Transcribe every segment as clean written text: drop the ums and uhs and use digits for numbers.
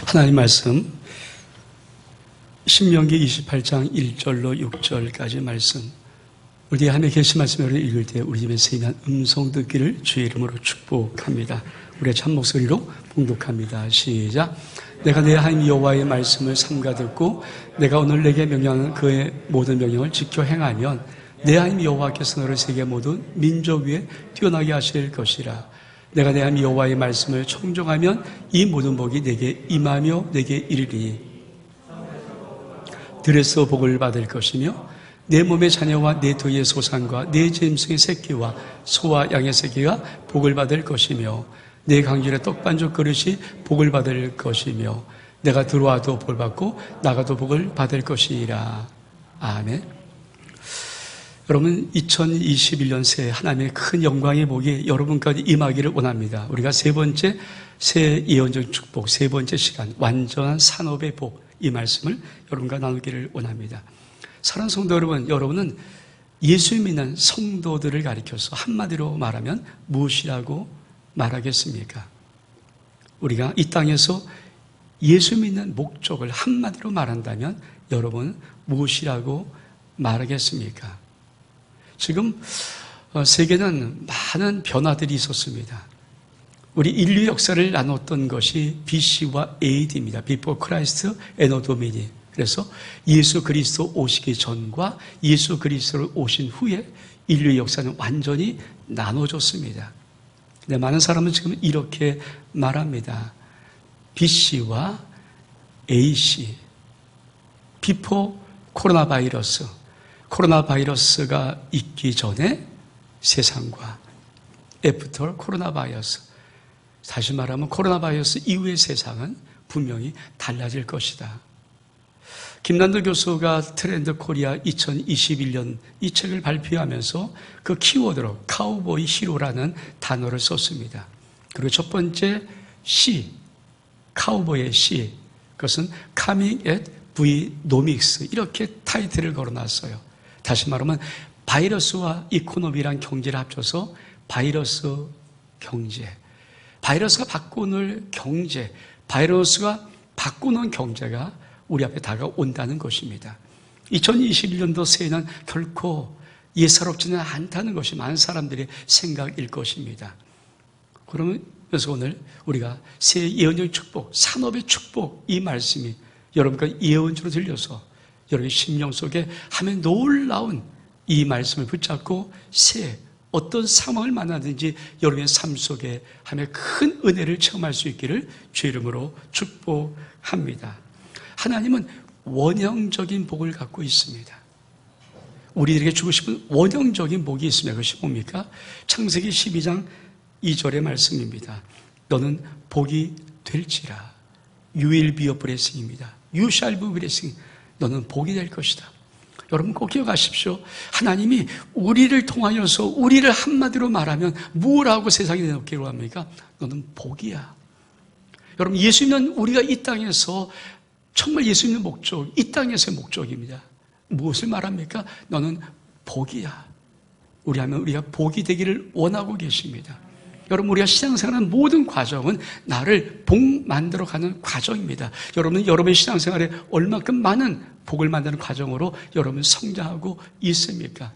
하나님 말씀 신명기 28장 1절로 6절까지 말씀, 우리 안에 계신 말씀을 읽을 때 우리 집에 세임한 음성 듣기를 주의 이름으로 축복합니다. 우리의 참 목소리로 봉독합니다. 시작. 내가 내 하나님 여호와의 말씀을 삼가 듣고 내가 오늘 내게 명령하는 그의 모든 명령을 지켜 행하면 내 하나님 여호와께서 너를 세계 모든 민족 위에 뛰어나게 하실 것이라. 내가 내 하나님 여호와의 말씀을 청종하면 이 모든 복이 내게 임하며 내게 이르리니 들에서 복을 받을 것이며 내 몸의 자녀와 내 터의 소산과 내 짐승의 새끼와 소와 양의 새끼가 복을 받을 것이며 내 강줄의 떡반죽 그릇이 복을 받을 것이며 내가 들어와도 복을 받고 나가도 복을 받을 것이라. 아멘. 여러분, 2021년 새해 하나님의 큰 영광의 복이 여러분까지 임하기를 원합니다. 우리가 세 번째 새해 예언적 축복, 세 번째 시간 완전한 산업의 복, 이 말씀을 여러분과 나누기를 원합니다. 사랑하는 성도 여러분, 여러분은 예수 믿는 성도들을 가리켜서 한마디로 말하면 무엇이라고 말하겠습니까? 우리가 이 땅에서 예수 믿는 목적을 한마디로 말한다면 여러분은 무엇이라고 말하겠습니까? 지금 세계는 많은 변화들이 있었습니다. 우리 인류 역사를 나눴던 것이 BC와 AD입니다. Before Christ and Domini. 그래서 예수 그리스도 오시기 전과 예수 그리스도 오신 후에 인류의 역사는 완전히 나눠졌습니다. 근데 많은 사람은 지금 이렇게 말합니다. BC와 AC. Before 코로나 바이러스. 코로나 바이러스가 있기 전에 세상과 After 코로나 바이러스. 다시 말하면 코로나 바이러스 이후의 세상은 분명히 달라질 것이다. 김난도 교수가 트렌드 코리아 2021년 이 책을 발표하면서 그 키워드로 카우보이 히로라는 단어를 썼습니다. 그리고 첫 번째 C, 카우보이의 C, 그것은 Coming at Vnomics, 이렇게 타이틀을 걸어놨어요. 다시 말하면 바이러스와 이코노미란 경제를 합쳐서 바이러스 경제. 바이러스가 바꾸는 경제, 바이러스가 바꾸는 경제가 우리 앞에 다가온다는 것입니다. 2021년도 새해는 결코 예사롭지는 않다는 것이 많은 사람들의 생각일 것입니다. 그러면서 오늘 우리가 새해 예언적 축복, 산업의 축복, 이 말씀이 여러분과 예언주로 들려서 여러분의 심령 속에 하면 놀라운 이 말씀을 붙잡고 새해 어떤 상황을 만나든지 여러분의 삶 속에 하나님의 큰 은혜를 체험할 수 있기를 주의 이름으로 축복합니다. 하나님은 원형적인 복을 갖고 있습니다. 우리들에게 주고 싶은 원형적인 복이 있습니다. 그것이 뭡니까? 창세기 12장 2절의 말씀입니다. 너는 복이 될지라. You will be a blessing입니다. You shall be a blessing. 너는 복이 될 것이다. 여러분 꼭 기억하십시오. 하나님이 우리를 통하여서 우리를 한마디로 말하면 뭐라고 세상에 내놓기로 합니까? 너는 복이야. 여러분 예수 믿는 우리가 이 땅에서 정말 예수 믿는 목적, 이 땅에서의 목적입니다. 무엇을 말합니까? 너는 복이야. 우리가 복이 되기를 원하고 계십니다. 여러분 우리가 신앙생활하는 모든 과정은 나를 복 만들어가는 과정입니다. 여러분은 여러분의 신앙생활에 얼마큼 많은 복을 만드는 과정으로 여러분 성장하고 있습니까?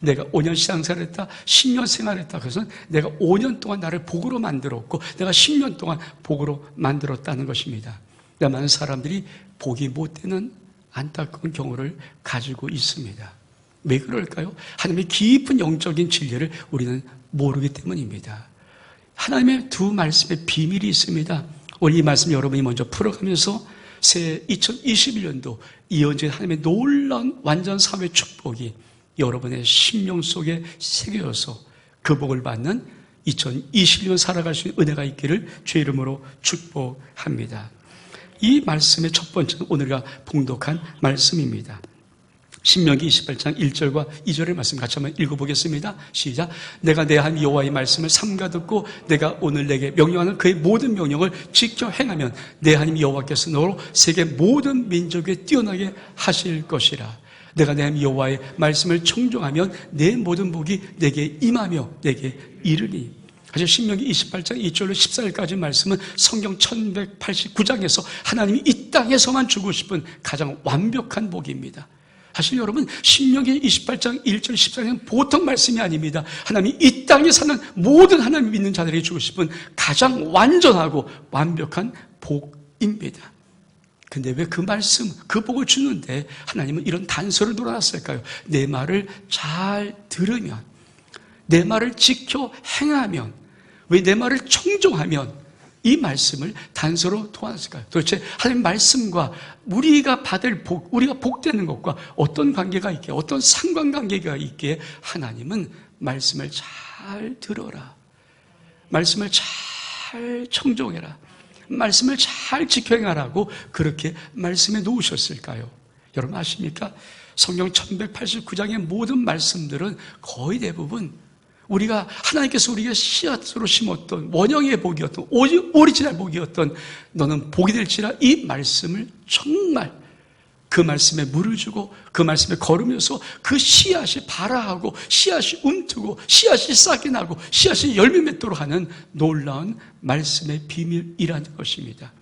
내가 5년 신앙생활했다, 10년 생활했다. 그것은 내가 5년 동안 나를 복으로 만들었고 내가 10년 동안 복으로 만들었다는 것입니다. 많은 사람들이 복이 못 되는 안타까운 경우를 가지고 있습니다. 왜 그럴까요? 하나님의 깊은 영적인 진리를 우리는 모르기 때문입니다. 하나님의 두 말씀의 비밀이 있습니다. 오늘 이 말씀 여러분이 먼저 풀어가면서 새해 2021년도 이어진 하나님의 놀라운 완전 삶의 축복이 여러분의 심령 속에 새겨져서 그 복을 받는 2021년 살아갈 수 있는 은혜가 있기를 주의 이름으로 축복합니다. 이 말씀의 첫 번째는 오늘과 봉독한 말씀입니다. 신명기 28장 1절과 2절의 말씀 같이 한번 읽어보겠습니다. 시작. 내가 내 하나님 여호와의 말씀을 삼가 듣고 내가 오늘 내게 명령하는 그의 모든 명령을 지켜 행하면 내 하나님 여호와께서 너로 세계 모든 민족에 뛰어나게 하실 것이라. 내가 내 하나님 여호와의 말씀을 청종하면 내 모든 복이 내게 임하며 내게 이르니. 사실 신명기 28장 2절로 14절까지 말씀은 성경 1189장에서 하나님이 이 땅에서만 주고 싶은 가장 완벽한 복입니다. 사실 여러분, 신명기 28장 1절 14절은 보통 말씀이 아닙니다. 하나님이 이 땅에 사는 모든 하나님 믿는 자들에게 주고 싶은 가장 완전하고 완벽한 복입니다. 근데 왜 그 말씀, 그 복을 주는데 하나님은 이런 단서를 놓아놨을까요? 내 말을 잘 들으면, 내 말을 지켜 행하면, 왜 내 말을 청종하면 이 말씀을 단서로 도와놨을까요? 도대체 하나님 말씀과 우리가 받을 복, 우리가 복되는 것과 어떤 관계가 있기에, 어떤 상관관계가 있기에 하나님은 말씀을 잘 들어라, 말씀을 잘 청종해라, 말씀을 잘 지켜 행하라고 그렇게 말씀해 놓으셨을까요? 여러분 아십니까? 성경 1189장의 모든 말씀들은 거의 대부분 우리가 하나님께서 우리가 씨앗으로 심었던 원형의 복이었던 오리지널 복이었던 너는 복이 될지라 이 말씀을 정말 그 말씀에 물을 주고 그 말씀에 걸으면서 그 씨앗이 발아하고 씨앗이 움트고 씨앗이 싹이 나고 씨앗이 열매 맺도록 하는 놀라운 말씀의 비밀이라는 것입니다.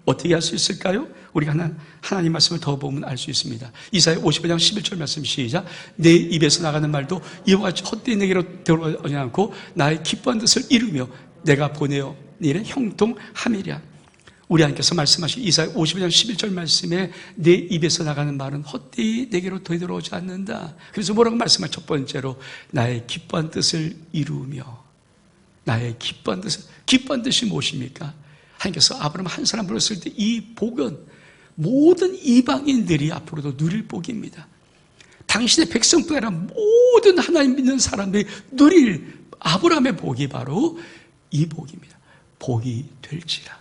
어떻게 할 수 있을까요? 우리가 하나님 말씀을 더 보면 알 수 있습니다. 이사야 55장 11절 말씀 시작. 내 입에서 나가는 말도 이와 같이 헛되이 내게로 들어오지 않고 나의 기뻐한 뜻을 이루며 내가 보내어 일에 형통함이랴. 우리 하나님께서 말씀하신 이사야 55장 11절 말씀에 내 입에서 나가는 말은 헛되이 내게로 되돌아오지 않는다. 그래서 뭐라고 말씀할 첫 번째로 나의 기뻐한 뜻을 이루며, 나의 기뻐한 뜻이 무엇입니까? 하나님께서 아브라함 한 사람 불렀을 때 이 복은 모든 이방인들이 앞으로도 누릴 복입니다. 당신의 백성뿐 아니라 모든 하나님 믿는 사람들이 누릴 아브라함의 복이 바로 이 복입니다. 복이 될지라.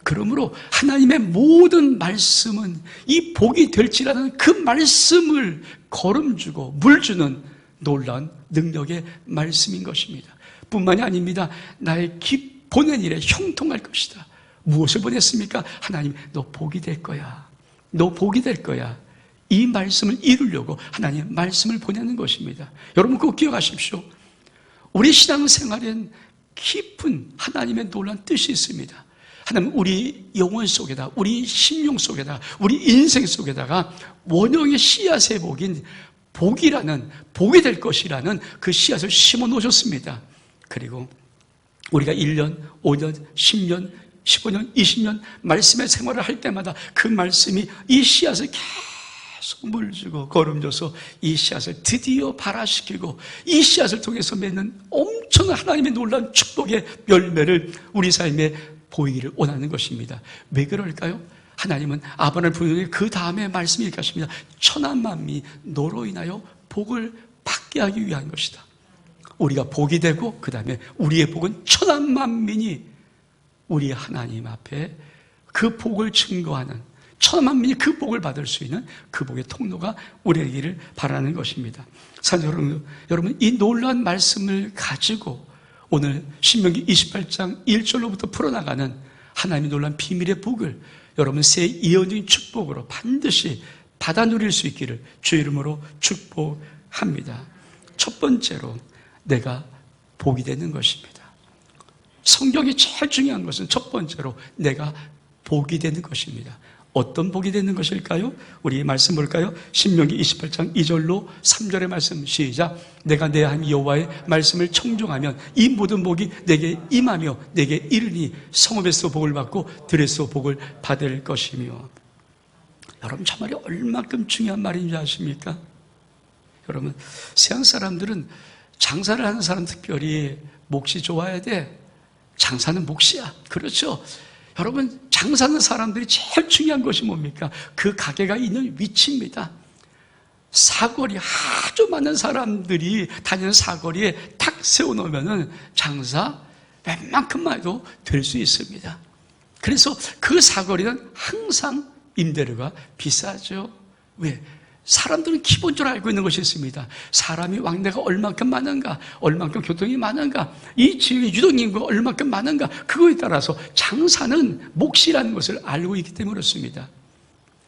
그러므로 하나님의 모든 말씀은 이 복이 될지라는 그 말씀을 거름주고 물주는 놀라운 능력의 말씀인 것입니다. 뿐만이 아닙니다. 나의 보낸 일에 형통할 것이다. 무엇을 보냈습니까? 하나님, 너 복이 될 거야. 너 복이 될 거야. 이 말씀을 이루려고 하나님 말씀을 보내는 것입니다. 여러분 꼭 기억하십시오. 우리 신앙생활엔 깊은 하나님의 놀라운 뜻이 있습니다. 하나님 우리 영혼 속에다, 우리 심령 속에다, 우리 인생 속에다가 원형의 씨앗의 복인 복이라는, 복이 될 것이라는 그 씨앗을 심어 놓으셨습니다. 그리고 우리가 1년, 5년, 10년, 15년, 20년 말씀의 생활을 할 때마다 그 말씀이 이 씨앗을 계속 물주고 거름줘서 이 씨앗을 드디어 발화시키고 이 씨앗을 통해서 맺는 엄청난 하나님의 놀라운 축복의 열매를 우리 삶에 보이기를 원하는 것입니다. 왜 그럴까요? 하나님은 아브라함을 부르는 그 다음에 말씀이 이렇게 하십니다. 천한 만민이 너로 인하여 복을 받게 하기 위한 것이다. 우리가 복이 되고 그 다음에 우리의 복은 천한 만민이 우리 하나님 앞에 그 복을 증거하는, 천한 만민이 그 복을 받을 수 있는 그 복의 통로가 우리에게를 바라는 것입니다. 사실 여러분 이 놀라운 말씀을 가지고 오늘 신명기 28장 1절로부터 풀어나가는 하나님의 놀라운 비밀의 복을 여러분 새 예언적인 축복으로 반드시 받아 누릴 수 있기를 주의 이름으로 축복합니다. 첫 번째로 내가 복이 되는 것입니다. 성경이 제일 중요한 것은 첫 번째로 내가 복이 되는 것입니다. 어떤 복이 되는 것일까요? 우리 말씀 볼까요? 신명기 28장 2절로 3절의 말씀 시작. 내가 내 하나님 여호와의 말씀을 청종하면 이 모든 복이 내게 임하며 내게 이르니 성읍에서 복을 받고 들에서 복을 받을 것이며. 여러분 저 말이 얼마큼 중요한 말인지 아십니까? 여러분 세상 사람들은 장사를 하는 사람 특별히 몫이 좋아야 돼. 장사는 몫이야. 그렇죠? 여러분 장사하는 사람들이 제일 중요한 것이 뭡니까? 그 가게가 있는 위치입니다. 사거리 아주 많은 사람들이 다니는 사거리에 탁 세워놓으면 장사 웬만큼만 해도 될 수 있습니다. 그래서 그 사거리는 항상 임대료가 비싸죠. 왜? 사람들은 기본적으로 알고 있는 것이 있습니다. 사람이 왕래가 얼만큼 많은가, 얼만큼 교통이 많은가, 이 지역의 유동인구가 얼만큼 많은가, 그거에 따라서 장사는 몫이라는 것을 알고 있기 때문에 그렇습니다.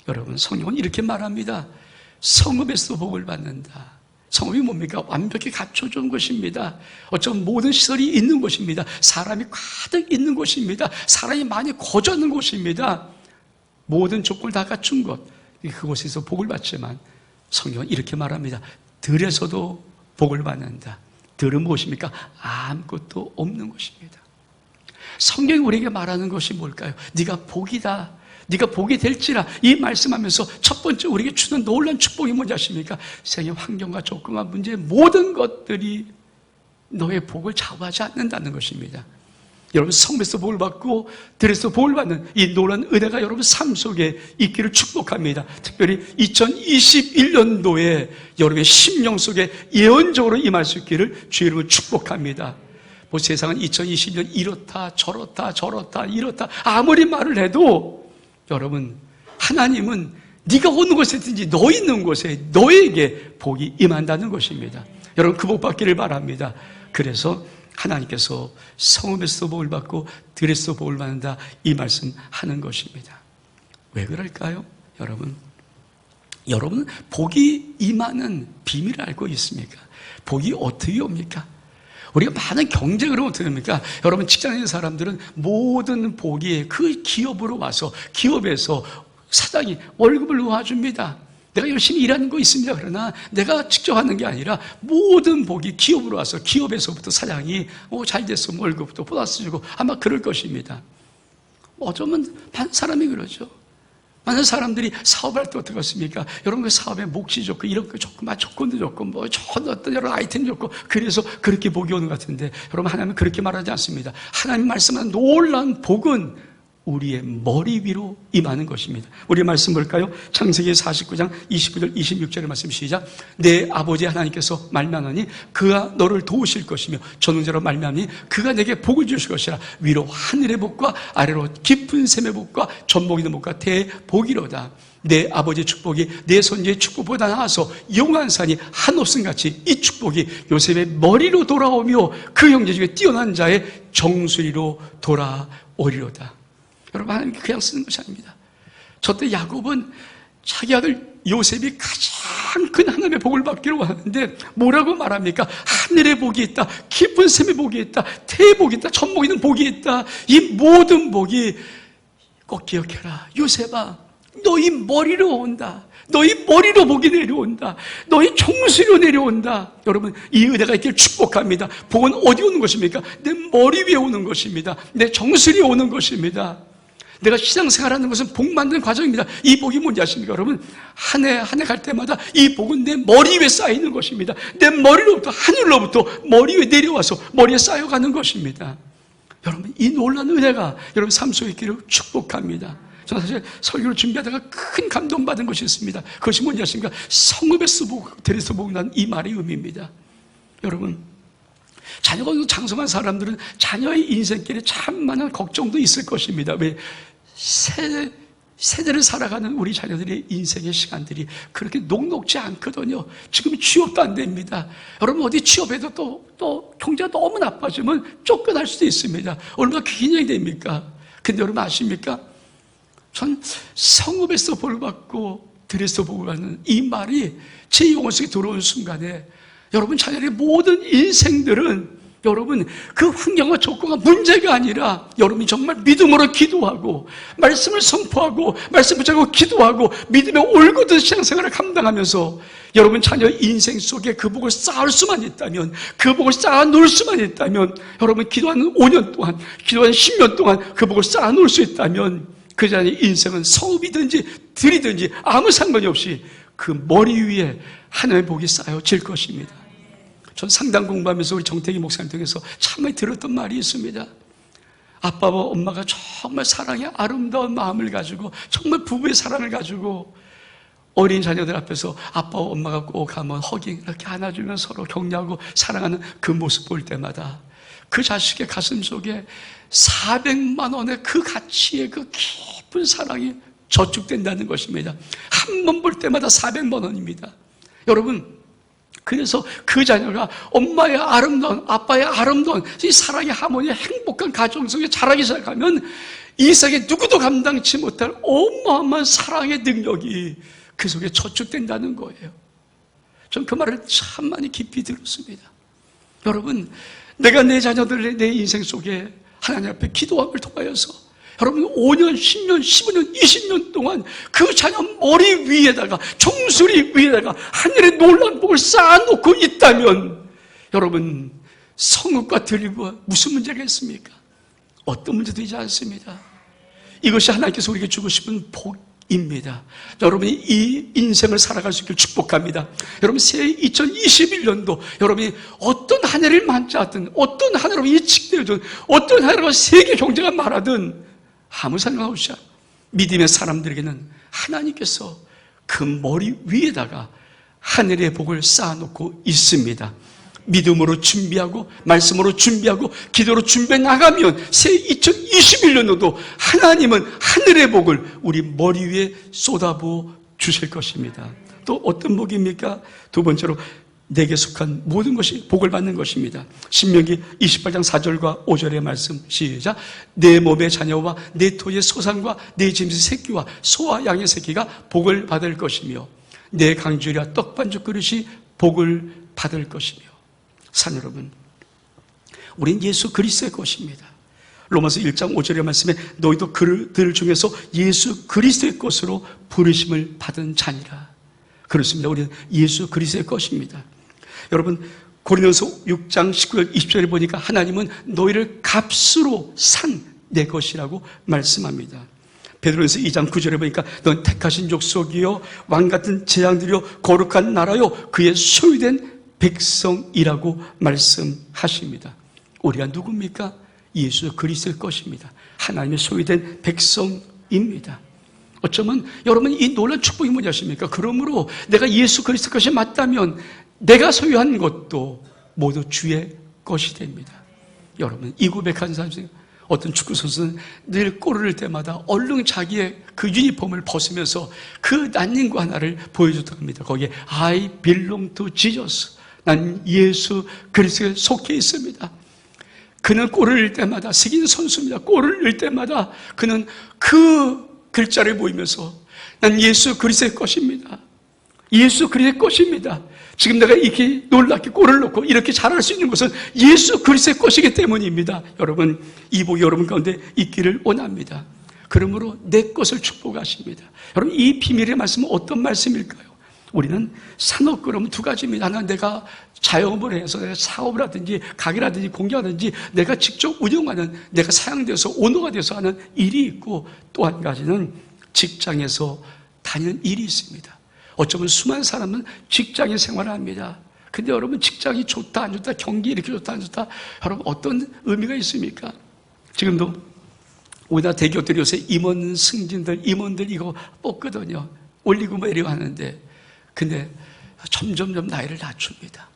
여러분 성경은 이렇게 말합니다. 성읍에서 복을 받는다. 성읍이 뭡니까? 완벽히 갖춰준 곳입니다. 어쩌면 모든 시설이 있는 곳입니다. 사람이 가득 있는 곳입니다. 사람이 많이 거주하는 곳입니다. 모든 조건을 다 갖춘 것. 그곳에서 복을 받지만 성경은 이렇게 말합니다. 들에서도 복을 받는다. 들은 무엇입니까? 아무것도 없는 것입니다. 성경이 우리에게 말하는 것이 뭘까요? 네가 복이다. 네가 복이 될지라, 이 말씀하면서 첫 번째 우리에게 주는 놀라운 축복이 뭔지 아십니까? 세상의 환경과 조건과 문제, 모든 것들이 너의 복을 좌우하지 않는다는 것입니다. 여러분, 성에서 복을 받고 들에서 복을 받는 이 놀라운 은혜가 여러분 삶 속에 있기를 축복합니다. 특별히 2021년도에 여러분의 심령 속에 예언적으로 임할 수 있기를 주의 이름으로 축복합니다. 뭐 세상은 2020년 이렇다 저렇다 이렇다 아무리 말을 해도 여러분, 하나님은 네가 오는 곳에든지 너 있는 곳에 너에게 복이 임한다는 것입니다. 여러분, 그 복 받기를 바랍니다. 그래서 하나님께서 성읍에서 복을 받고 들에서 복을 받는다, 이 말씀하는 것입니다. 왜 그럴까요? 여러분 복이 임하는 비밀을 알고 있습니까? 복이 어떻게 옵니까? 우리가 많은 경쟁을 하면 어떻게 됩니까? 여러분, 직장인 사람들은 모든 복이 그 기업으로 와서 기업에서 사장이 월급을 놓아줍니다. 내가 열심히 일하는 거 있습니다. 그러나 내가 직접 하는 게 아니라 모든 복이 기업으로 와서 기업에서부터 사장이 잘 됐으면 월급부터 보너스 주고 아마 그럴 것입니다. 어쩌면 많은 사람이 그러죠. 많은 사람들이 사업할 때 어떻게 했습니까? 여러분, 그 사업에 몫이 좋고 이런 거 좋고 조건도 좋고 좋은 어떤 여러 아이템이 좋고 그래서 그렇게 복이 오는 것 같은데, 여러분, 하나님은 그렇게 말하지 않습니다. 하나님 말씀하는 놀라운 복은 우리의 머리 위로 임하는 것입니다. 우리 말씀 볼까요? 창세기 49장 29절 26절의 말씀 시작. 내 아버지 하나님께서 말미암으니 그가 너를 도우실 것이며 전능자로 말미암으니 그가 내게 복을 주실 것이라. 위로 하늘의 복과 아래로 깊은 샘의 복과 전복 있는 복과 대복이로다. 내 아버지의 축복이 내 손자의 축복보다 나아서 영원한 산이 한없음같이 이 축복이 요셉의 머리로 돌아오며 그 형제 중에 뛰어난 자의 정수리로 돌아오리로다. 여러분, 하나님 그냥 쓰는 것이 아닙니다. 저때 야곱은 자기 아들 요셉이 가장 큰 하나님의 복을 받기를 원하는데 뭐라고 말합니까? 하늘의 복이 있다, 깊은 샘의 복이 있다, 태의 있다, 전복 있는 복이 있다. 이 모든 복이 꼭 기억해라. 요셉아, 너희 머리로 온다. 너희 머리로 복이 내려온다. 너희 정수리로 내려온다. 여러분, 이 은혜가 있기를 축복합니다. 복은 어디 오는 것입니까? 내 머리 위에 오는 것입니다. 내 정수리에 오는 것입니다. 내가 신앙생활하는 것은 복 만드는 과정입니다. 이 복이 뭔지 아십니까? 여러분, 한 해 갈 때마다 이 복은 내 머리 위에 쌓이는 것입니다. 내 머리로부터, 하늘로부터 머리 위에 내려와서 머리에 쌓여가는 것입니다. 여러분, 이 놀라운 은혜가 여러분 삶 속에 있기를 축복합니다. 저는 사실 설교를 준비하다가 큰 감동받은 것이 있습니다. 그것이 뭔지 아십니까? 성읍에서 복, 들에서 복 난 이 말의 의미입니다. 여러분, 자녀가 장성한 사람들은 자녀의 인생길에 참 많은 걱정도 있을 것입니다. 왜? 세대를 살아가는 우리 자녀들의 인생의 시간들이 그렇게 녹록지 않거든요. 지금 취업도 안 됩니다. 여러분, 어디 취업해도 또 경제가 너무 나빠지면 쫓겨날 수도 있습니다. 얼마나 긴장이 됩니까? 근데 여러분 아십니까? 전 성읍에서 복을 받고 들에서 복을 받는 이 말이 제 영혼 속에 들어온 순간에 여러분 자녀의 모든 인생들은 여러분 그 환경과 조건과 문제가 아니라 여러분이 정말 믿음으로 기도하고 말씀을 선포하고 말씀 붙잡고 기도하고 믿음의 올곧은 신앙생활을 감당하면서 여러분 자녀 인생 속에 그 복을 쌓을 수만 있다면, 그 복을 쌓아 놓을 수만 있다면, 여러분 기도하는 5년 동안, 기도하는 10년 동안 그 복을 쌓아 놓을 수 있다면 그 자녀의 인생은 성읍이든지 들이든지 아무 상관이 없이 그 머리 위에 하나님의 복이 쌓여질 것입니다. 전 상담 공부하면서 우리 정태기 목사님 통해서 참 많이 들었던 말이 있습니다. 아빠와 엄마가 정말 사랑의 아름다운 마음을 가지고 정말 부부의 사랑을 가지고 어린 자녀들 앞에서 아빠와 엄마가 꼭 한번 허깅 이렇게 안아주면 서로 격려하고 사랑하는 그 모습 볼 때마다 그 자식의 가슴 속에 400만 원의 그 가치의 그 깊은 사랑이 저축된다는 것입니다. 한 번 볼 때마다 400만 원입니다. 여러분, 그래서 그 자녀가 엄마의 아름다운, 아빠의 아름다운 이 사랑의 하모니, 행복한 가정 속에 자라기 시작하면 이 세상에 누구도 감당치 못할 어마어마한 사랑의 능력이 그 속에 저축된다는 거예요. 전 그 말을 참 많이 깊이 들었습니다. 여러분, 내가 내 자녀들의 내 인생 속에 하나님 앞에 기도함을 통하여서 여러분 5년, 10년, 15년, 20년 동안 그 자녀 머리 위에다가 종소리 위에다가 하늘의 놀라운 복을 쌓아놓고 있다면 여러분 성읍과 들과 무슨 문제가 있습니까? 어떤 문제도 있지 않습니다. 이것이 하나님께서 우리에게 주고 싶은 복입니다. 여러분이 이 인생을 살아갈 수 있기를 축복합니다. 여러분 새해 2021년도 여러분이 어떤 한 해를 맞이하든 어떤 한 해로 예측되든 어떤 한 해로 세계 경제가 말하든 아무 상관없이 믿음의 사람들에게는 하나님께서 그 머리 위에다가 하늘의 복을 쌓아놓고 있습니다. 믿음으로 준비하고 말씀으로 준비하고 기도로 준비해 나가면 새 2021년도도 하나님은 하늘의 복을 우리 머리 위에 쏟아부어 주실 것입니다. 또 어떤 복입니까? 두 번째로 내게 속한 모든 것이 복을 받는 것입니다. 신명기 28장 4절과 5절의 말씀 시작. 내 몸의 자녀와 내 토의 소산과 내 짐승 새끼와 소와 양의 새끼가 복을 받을 것이며 내 강주리와 떡반죽 그릇이 복을 받을 것이며. 산 여러분, 우린 예수 그리스도의 것입니다. 로마서 1장 5절의 말씀에 너희도 그들 중에서 예수 그리스도의 것으로 부르심을 받은 자니라. 그렇습니다. 우리는 예수 그리스도의 것입니다. 여러분 고린도서 6장 19절 20절에 보니까 하나님은 너희를 값으로 산 내 것이라고 말씀합니다. 베드로전서 2장 9절에 보니까 넌 택하신 족속이요 왕같은 제왕들이요 거룩한 나라요 그의 소유된 백성이라고 말씀하십니다. 우리가 누굽니까? 예수 그리스도의 것입니다. 하나님의 소유된 백성입니다. 어쩌면 여러분 이 놀라운 축복이 뭐냐 하십니까? 그러므로 내가 예수 그리스도 것이 맞다면 내가 소유한 것도 모두 주의 것이 됩니다. 여러분 이 고백한 사람 중에 어떤 축구 선수는 늘 골을 넣을 때마다 얼른 자기의 그 유니폼을 벗으면서 그 낫닝구 하나를 보여줬다고 합니다. 거기에 I belong to Jesus. 난 예수 그리스도에 속해 있습니다. 그는 골을 넣을 때마다 색인 선수입니다. 골을 넣을 때마다 그는 그 글자를 보이면서 난 예수 그리스도의 것입니다. 예수 그리스도의 것입니다. 지금 내가 이렇게 놀랍게 골을 넣고 이렇게 잘할 수 있는 것은 예수 그리스도의 것이기 때문입니다. 여러분 이 복이 여러분 가운데 있기를 원합니다. 그러므로 내 것을 축복하십니다. 여러분 이 비밀의 말씀은 어떤 말씀일까요? 우리는 산업 그러면 두 가지입니다. 하나는 내가 자영업을 해서 내가 사업을 하든지 가게라든지 공장하든지 내가 직접 운영하는 내가 사양되어서 오너가 돼서 하는 일이 있고 또 한 가지는 직장에서 다니는 일이 있습니다. 어쩌면 수많은 사람은 직장에 생활을 합니다. 근데 여러분 직장이 좋다 안 좋다 경기 이렇게 좋다 안 좋다 여러분 어떤 의미가 있습니까? 지금도 우리나라 대기업들이 요새 임원 승진들 임원들 이거 뽑거든요. 올리고 뭐 이러고 하는데 근데 점점점 나이를 낮춥니다.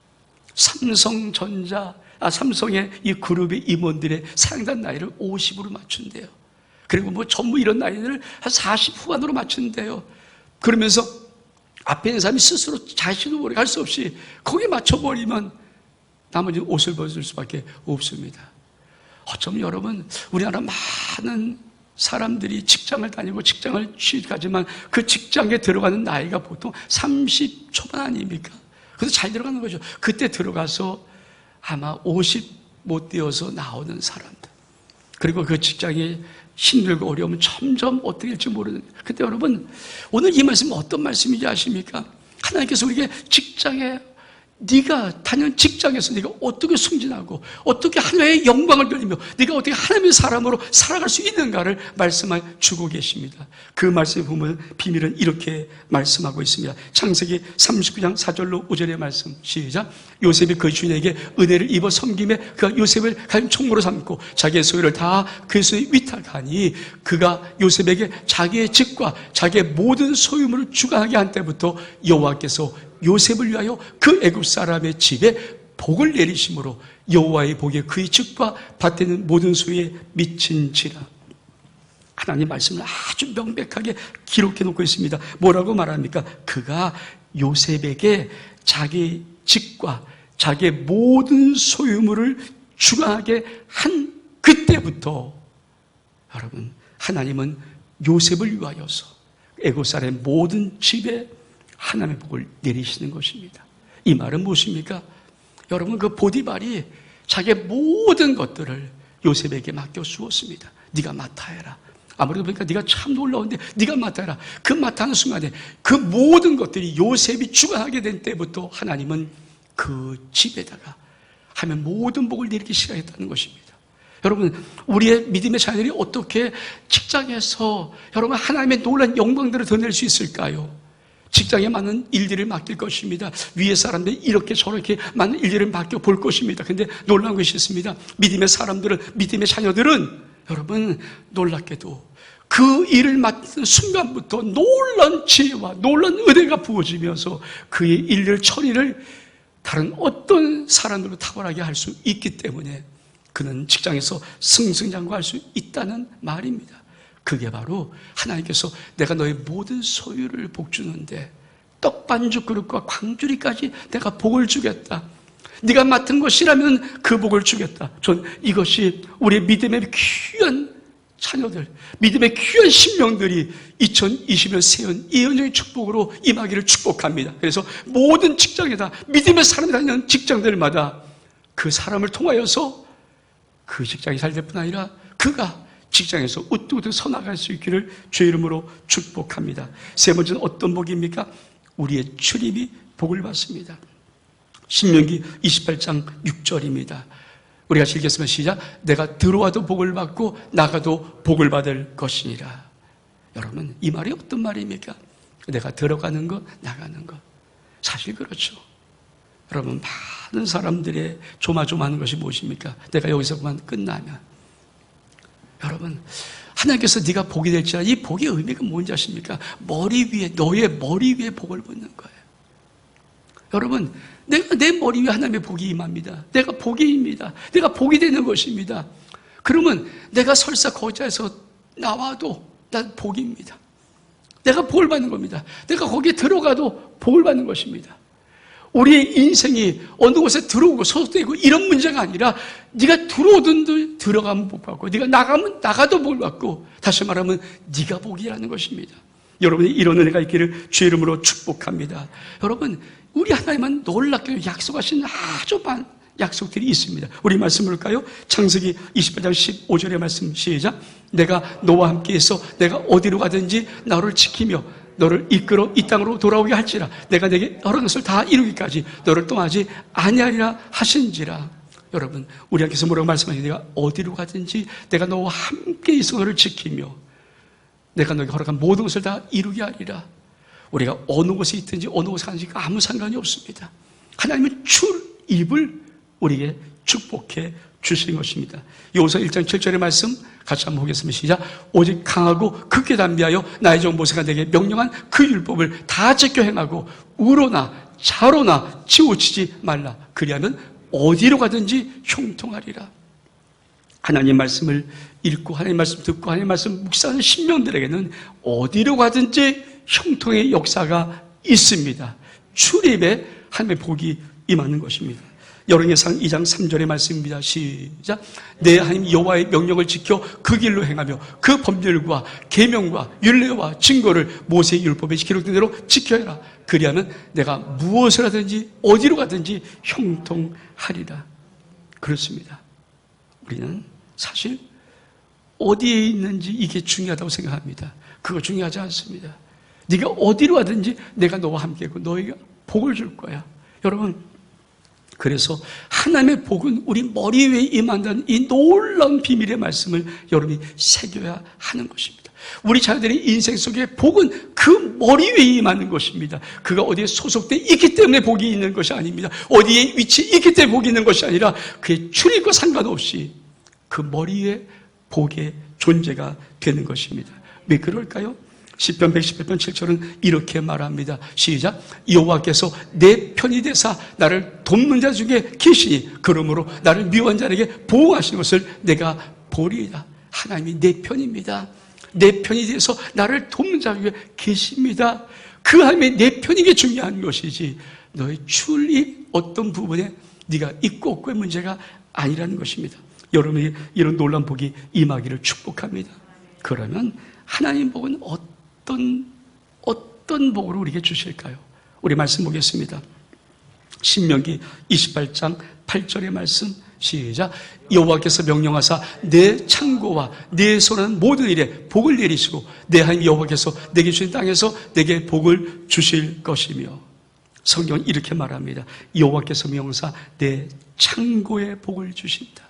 삼성의 이 그룹의 임원들의 상당 나이를 50으로 맞춘대요. 그리고 뭐 전부 이런 나이를 한 40 후반으로 맞춘대요. 그러면서 앞에 있는 사람이 스스로 자신도 모르게 할 수 없이 거기에 맞춰버리면 나머지는 옷을 벗을 수밖에 없습니다. 어쩌면 여러분 우리나라 많은 사람들이 직장을 다니고 직장을 취직하지만 그 직장에 들어가는 나이가 보통 30 초반 아닙니까? 그래서 잘 들어가는 거죠. 그때 들어가서 아마 50 못 되어서 나오는 사람들. 그리고 그 직장이 힘들고 어려우면 점점 어떻게 될지 모르는. 근데 여러분 오늘 이 말씀은 어떤 말씀인지 아십니까? 하나님께서 우리에게 직장에 네가 다니는 직장에서 네가 어떻게 승진하고 어떻게 하나님의 영광을 돌리며 네가 어떻게 하나님의 사람으로 살아갈 수 있는가를 말씀해 주고 계십니다. 그 말씀에 보면 비밀은 이렇게 말씀하고 있습니다. 창세기 39장 4절로 5절의 말씀 시작. 요셉이 그 주인에게 은혜를 입어 섬김에 그가 요셉을 간 총무로 삼고 자기의 소유를 다 그 손에 위탁하니 그가 요셉에게 자기의 집과 자기의 모든 소유물을 주관하게 한 때부터 여호와께서 요셉을 위하여 그 애굽 사람의 집에 복을 내리심으로 여호와의 복이 그의 집과 밭에 있는 모든 소유에 미친지라. 하나님 말씀을 아주 명백하게 기록해 놓고 있습니다. 뭐라고 말합니까? 그가 요셉에게 자기 집과 자기의 모든 소유물을 주관하게 한 그때부터 여러분 하나님은 요셉을 위하여서 애굽 사람의 모든 집에 하나님의 복을 내리시는 것입니다. 이 말은 무엇입니까? 여러분, 그 보디발이 자기의 모든 것들을 요셉에게 맡겨 주었습니다. 네가 맡아해라. 아무래도 보니까 네가 참 놀라운데 네가 맡아해라. 그 맡아하는 순간에 그 모든 것들이 요셉이 주관하게 된 때부터 하나님은 그 집에다가 하면 모든 복을 내리기 시작했다는 것입니다. 여러분, 우리의 믿음의 자녀들이 어떻게 직장에서 여러분 하나님의 놀라운 영광들을 더 낼 수 있을까요? 직장에 많은 일들을 맡길 것입니다. 위에 사람들이 이렇게 저렇게 많은 일들을 맡겨 볼 것입니다. 근데 놀라운 것이 있습니다. 믿음의 사람들은, 믿음의 자녀들은 여러분 놀랍게도 그 일을 맡는 순간부터 놀라운 지혜와 놀라운 은혜가 부어지면서 그의 일을 처리를 다른 어떤 사람들로 탁월하게 할 수 있기 때문에 그는 직장에서 승승장구할 수 있다는 말입니다. 그게 바로 하나님께서 내가 너의 모든 소유를 복주는데 떡반죽 그릇과 광주리까지 내가 복을 주겠다. 네가 맡은 것이라면 그 복을 주겠다. 전 이것이 우리의 믿음의 귀한 자녀들, 믿음의 귀한 신명들이 2020년 새해 예언적인 축복으로 임하기를 축복합니다. 그래서 모든 직장에다 믿음의 사람이 다니는 직장들마다 그 사람을 통하여서 그 직장이 잘 될 뿐 아니라 그가 직장에서 우뚝우뚝 서나갈 수 있기를 주의 이름으로 축복합니다. 세 번째는 어떤 복입니까? 우리의 출입이 복을 받습니다. 신명기 28장 6절입니다. 우리가 읽겠습니다. 시작. 내가 들어와도 복을 받고 나가도 복을 받을 것이니라. 여러분, 이 말이 어떤 말입니까? 내가 들어가는 것, 나가는 것. 사실 그렇죠. 여러분, 많은 사람들의 조마조마하는 것이 무엇입니까? 내가 여기서만 끝나면. 여러분, 하나님께서 네가 복이 될지라. 이 복의 의미가 뭔지 아십니까? 머리 위에, 너의 머리 위에 복을 붓는 거예요. 여러분, 내가 내 머리 위에 하나님의 복이 임합니다. 내가 복이입니다. 내가 복이 되는 것입니다. 그러면 내가 설사 거자에서 나와도 난 복입니다. 내가 복을 받는 겁니다. 내가 거기에 들어가도 복을 받는 것입니다. 우리의 인생이 어느 곳에 들어오고 소속되고 이런 문제가 아니라 네가 들어오든 들어가면 복 받고 네가 나가면 나가도 복을 받고 다시 말하면 네가 복이라는 것입니다. 여러분이 이런 은혜가 있기를 주의 이름으로 축복합니다. 여러분, 우리 하나님은 놀랍게 약속하신 아주 많은 약속들이 있습니다. 우리 말씀 볼까요? 창세기 28장 15절의 말씀 시작. 내가 너와 함께해서 내가 어디로 가든지 너를 지키며 너를 이끌어 이 땅으로 돌아오게 할지라. 내가 내게 여러 것을 다 이루기까지 너를 떠나지 아니하리라 하신지라. 여러분, 우리 하나님께서 뭐라고 말씀하시니 내가 어디로 가든지 내가 너와 함께 있어 너를 지키며 내가 너에게 허락한 모든 것을 다 이루게 하리라. 우리가 어느 곳에 있든지 어느 곳에 가든지 아무 상관이 없습니다. 하나님은 출입을 우리에게 축복해 주시는 것입니다. 요서 1장 7절의 말씀 같이 한번 보겠습니다. 시작. 오직 강하고 극히 담비하여 나의 종 모세가 내게 명령한 그 율법을 다 지켜 행하고 우로나 좌로나 치우치지 말라. 그리하면 어디로 가든지 형통하리라. 하나님 말씀을 읽고 하나님 말씀 듣고 하나님 말씀 묵상하는 신명들에게는 어디로 가든지 형통의 역사가 있습니다. 출입에 하나님의 복이 임하는 것입니다. 열왕기상 2장 3절의 말씀입니다. 시작. 내 하나님 여호와의 명령을 지켜 그 길로 행하며 그 법률과 계명과 율례와 증거를 모세의 율법에 기록된 대로 지켜야. 그리하면 내가 무엇을 하든지 어디로 가든지 형통하리라. 그렇습니다. 우리는 사실 어디에 있는지 이게 중요하다고 생각합니다. 그거 중요하지 않습니다. 네가 어디로 가든지 내가 너와 함께고 너에게 복을 줄 거야. 여러분, 그래서 하나님의 복은 우리 머리 위에 임한다는 이 놀라운 비밀의 말씀을 여러분이 새겨야 하는 것입니다. 우리 자녀들의 인생 속에 복은 그 머리 위에 임하는 것입니다. 그가 어디에 소속되어 있기 때문에 복이 있는 것이 아닙니다. 어디에 위치해 있기 때문에 복이 있는 것이 아니라 그의 출입과 상관없이 그 머리 위에 복의 존재가 되는 것입니다. 왜 그럴까요? 시편 118편 7절은 이렇게 말합니다. 시작. 여호와께서 내 편이 되사 나를 돕는 자 중에 계시니 그러므로 나를 미워한 자에게 보호하시는 것을 내가 보리이다. 하나님이 내 편입니다. 내 편이 돼서 나를 돕는 자 중에 계십니다. 그 하나님의 내 편인 게 중요한 것이지 너의 출입 어떤 부분에 네가 있고 없고의 문제가 아니라는 것입니다. 여러분이 이런 놀라운 복이 임하기를 축복합니다. 그러면 하나님 복은 어떤 복으로 우리에게 주실까요? 우리 말씀 보겠습니다. 신명기 28장 8절의 말씀 시작. 여호와께서 명령하사 내 창고와 내 손하는 모든 일에 복을 내리시고 내 하나님 여호와께서 내게 주신 땅에서 내게 복을 주실 것이며. 성경은 이렇게 말합니다. 여호와께서 명령하사 내 창고에 복을 주신다.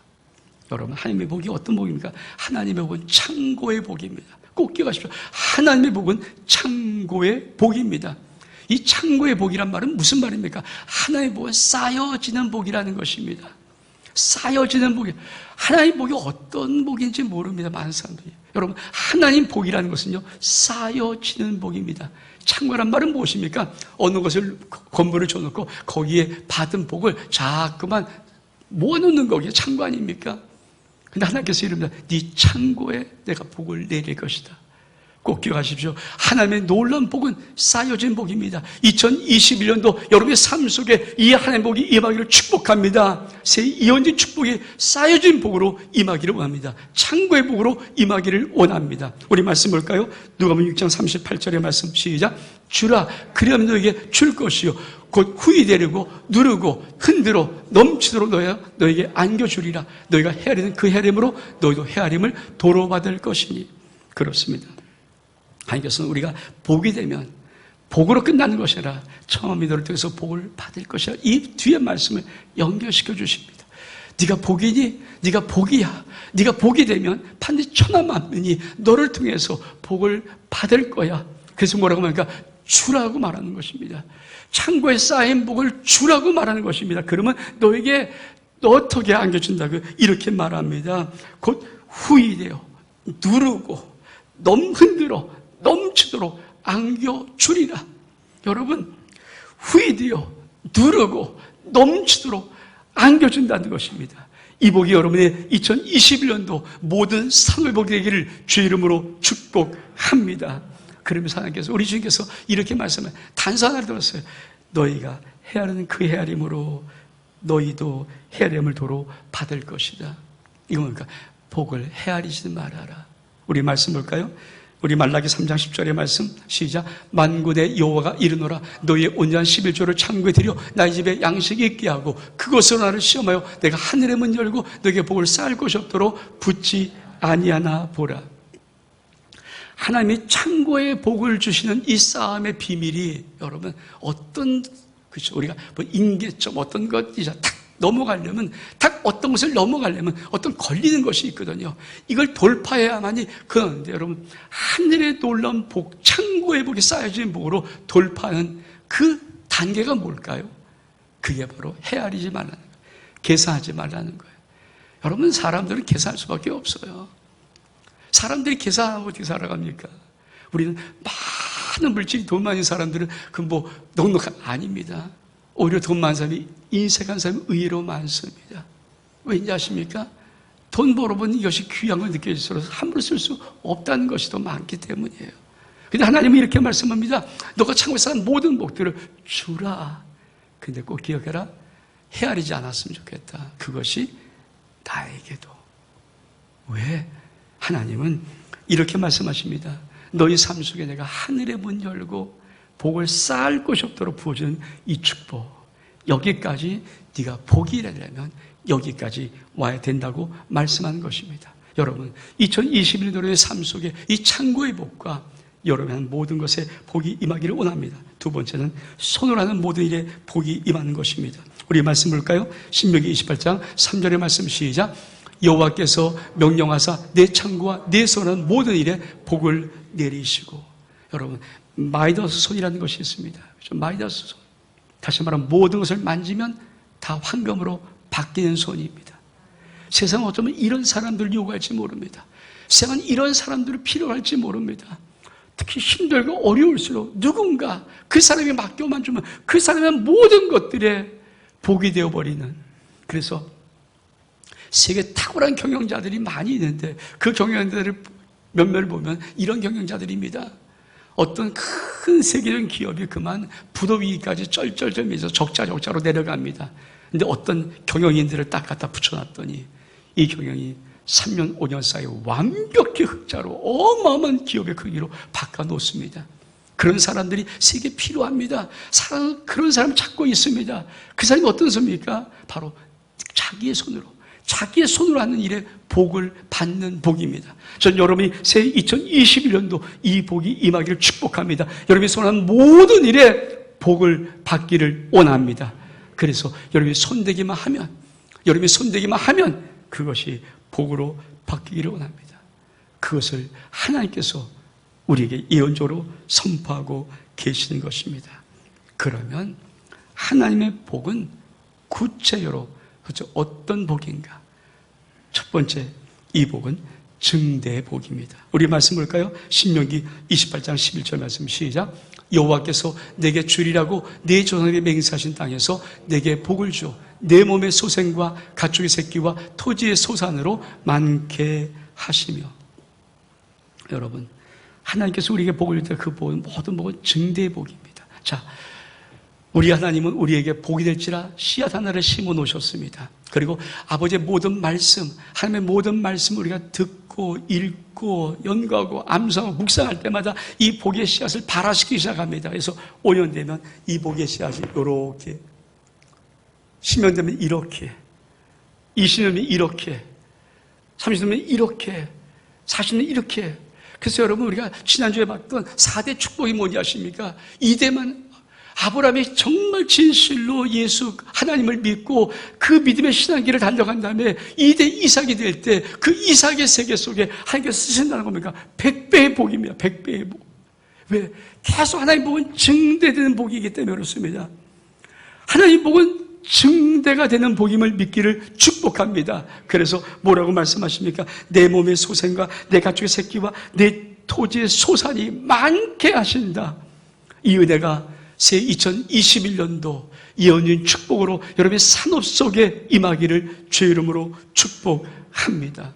여러분, 하나님의 복이 어떤 복입니까? 하나님의 복은 창고의 복입니다. 꼭 기억하십시오. 하나님의 복은 창고의 복입니다. 이 창고의 복이란 말은 무슨 말입니까? 하나님의 복은 쌓여지는 복이라는 것입니다. 쌓여지는 복이. 하나님 복이 어떤 복인지 모릅니다. 많은 사람들이. 여러분, 하나님 복이라는 것은요, 쌓여지는 복입니다. 창고란 말은 무엇입니까? 어느 것을 건물을 줘놓고 거기에 받은 복을 자꾸만 모아놓는 거기에 창고 아닙니까? 근데 하나님께서 이릅니다. 네 창고에 내가 복을 내릴 것이다. 꼭 기억하십시오. 하나님의 놀라운 복은 쌓여진 복입니다. 2021년도 여러분의 삶 속에 이 하나님의 복이 임하기를 축복합니다. 새 이언진 축복이 쌓여진 복으로 임하기를 원합니다. 창고의 복으로 임하기를 원합니다. 우리 말씀 볼까요? 누가복음 6장 38절의 말씀 시작. 주라, 그리하면 너에게 줄 것이요 곧 후이되려고 누르고 흔들어 넘치도록 너에게 안겨주리라. 너희가 헤아리는 그 헤아림으로 너희도 헤아림을 도로받을 것이니. 그렇습니다. 하나님께서는 우리가 복이 되면 복으로 끝나는 것이 아니라 처음 너를 통해서 복을 받을 것이라. 이 뒤에 말씀을 연결시켜 주십니다. 네가 복이니? 네가 복이야. 네가 복이 되면 반드시 천하만민이 너를 통해서 복을 받을 거야. 그래서 뭐라고 합니까? 주라고 말하는 것입니다. 창고에 쌓인 복을 주라고 말하는 것입니다. 그러면 너에게 어떻게 안겨준다고 이렇게 말합니다. 곧 후이되어 누르고 흔들어 넘치도록 안겨주리라. 여러분, 후이되어 누르고 넘치도록 안겨준다는 것입니다. 이 복이 여러분의 2021년도 모든 산업의 복이 되기를 주의 이름으로 축복합니다. 그러면서 하나님께서, 우리 주님께서 이렇게 말씀을 단서 하나를 들었어요. 너희가 헤아리는 그 헤아림으로 너희도 헤아림을 도로 받을 것이다. 이거 뭡니까? 복을 헤아리지 말아라. 우리 말씀 볼까요? 우리 말라기 3장 10절의 말씀 시작. 만군의 여호와가 이르노라. 너희의 온전한 11조를 창고에 들여 나의 집에 양식이 있게 하고 그것으로 나를 시험하여 내가 하늘의 문 열고 너에게 복을 쌓을 것이 없도록 붙지 아니하나 보라. 하나님이 창고에 복을 주시는 이 쌓음의 비밀이 여러분 그렇죠? 우리가 뭐 임계점 어떤 것이자 딱 넘어가려면 딱 어떤 것을 넘어가려면 어떤 걸리는 것이 있거든요. 이걸 돌파해야만이 그런데 여러분 하늘의 놀라운 복, 창고의 복이 쌓여진 복으로 돌파하는 그 단계가 뭘까요? 그게 바로 헤아리지 말라는 거예요. 계산하지 말라는 거예요. 여러분 사람들은 계산할 수밖에 없어요. 사람들이 계산하고 어떻게 살아갑니까? 우리는 많은 물질이 돈 많은 사람들은 넉넉한 아닙니다. 오히려 돈 많은 사람이 인색한 사람이 의외로 많습니다. 왠지 아십니까? 돈 벌어본 이것이 귀한 걸 느껴질수록 함부로 쓸 수 없다는 것이 더 많기 때문이에요. 근데 하나님은 이렇게 말씀합니다. 너가 창고에 쌓은 모든 복들을 주라. 근데 꼭 기억해라. 헤아리지 않았으면 좋겠다. 그것이 나에게도. 왜? 하나님은 이렇게 말씀하십니다. 너희 삶 속에 내가 하늘의 문 열고 복을 쌓을 곳이 없도록 부어주는 이 축복. 여기까지 네가 복이 되려면 여기까지 와야 된다고 말씀하는 것입니다. 여러분 2021년도의 삶 속에 이 창고의 복과 여러분의 모든 것에 복이 임하기를 원합니다. 두 번째는 손으로 하는 모든 일에 복이 임하는 것입니다. 우리 말씀 볼까요? 신명기 28장 3절의 말씀 시작. 여호와께서 명령하사 내 창고와 내 손은 모든 일에 복을 내리시고. 여러분 마이더스 손이라는 것이 있습니다. 마이더스 손. 다시 말하면 모든 것을 만지면 다 황금으로 바뀌는 손입니다. 세상은 어쩌면 이런 사람들을 요구할지 모릅니다. 세상은 이런 사람들을 필요할지 모릅니다. 특히 힘들고 어려울수록 누군가 그 사람이 맡겨만 주면 그 사람의 모든 것들에 복이 되어버리는. 그래서 세계 탁월한 경영자들이 많이 있는데 그 경영자들을 몇몇을 보면 이런 경영자들입니다. 어떤 큰 세계적인 기업이 그만 부도위기까지 쩔쩔쩔면서 적자로 내려갑니다. 근데 어떤 경영인들을 딱 갖다 붙여놨더니 이 경영이 3년, 5년 사이에 완벽히 흑자로 어마어마한 기업의 크기로 바꿔놓습니다. 그런 사람들이 세계에 필요합니다. 그런 사람 찾고 있습니다. 그 사람이 어떤 사람입니까? 바로 자기의 손으로 하는 일에 복을 받는 복입니다. 전 여러분이 새 2021년도 이 복이 임하기를 축복합니다. 여러분이 손하는 모든 일에 복을 받기를 원합니다. 그래서 여러분이 손대기만 하면 그것이 복으로 바뀌기를 원합니다. 그것을 하나님께서 우리에게 예언적으로 선포하고 계시는 것입니다. 그러면 하나님의 복은 구체적으로 어떤 복인가? 첫 번째, 이 복은 증대의 복입니다. 우리 말씀 볼까요? 신명기 28장 11절 말씀 시작. 여호와께서 내게 주리라고 내 조상에게 맹세하신 땅에서 내게 복을 주어 내 몸의 소생과 가축의 새끼와 토지의 소산으로 많게 하시며. 여러분, 하나님께서 우리에게 복을 줄 때 그 복은 모든 복은 증대의 복입니다. 자, 우리 하나님은 우리에게 복이 될지라 씨앗 하나를 심어 놓으셨습니다. 그리고 아버지의 모든 말씀, 하나님의 모든 말씀을 우리가 듣고 읽고 연구하고 암송하고 묵상할 때마다 이 복의 씨앗을 발화시키기 시작합니다. 그래서 5년 되면 이 복의 씨앗이 이렇게, 10년 되면 이렇게, 20년 되면 이렇게, 30년 되면 이렇게, 40년 이렇게. 그래서 여러분, 우리가 지난주에 봤던 4대 축복이 뭔지 아십니까? 이대만 아브라함이 정말 진실로 예수 하나님을 믿고 그 믿음의 신앙길을 달려간 다음에 2대 이삭이 될 때 그 이삭의 세계 속에 하나님께서 쓰신다는 겁니까? 100배의 복입니다. 100배의 복. 왜? 계속 하나님 복은 증대되는 복이기 때문에 그렇습니다. 하나님 복은 증대가 되는 복임을 믿기를 축복합니다. 그래서 뭐라고 말씀하십니까? 내 몸의 소생과 내 가축의 새끼와 내 토지의 소산이 많게 하신다. 이 은혜가 새 2021년도 예언인 축복으로 여러분의 산업 속에 임하기를 주의 이름으로 축복합니다.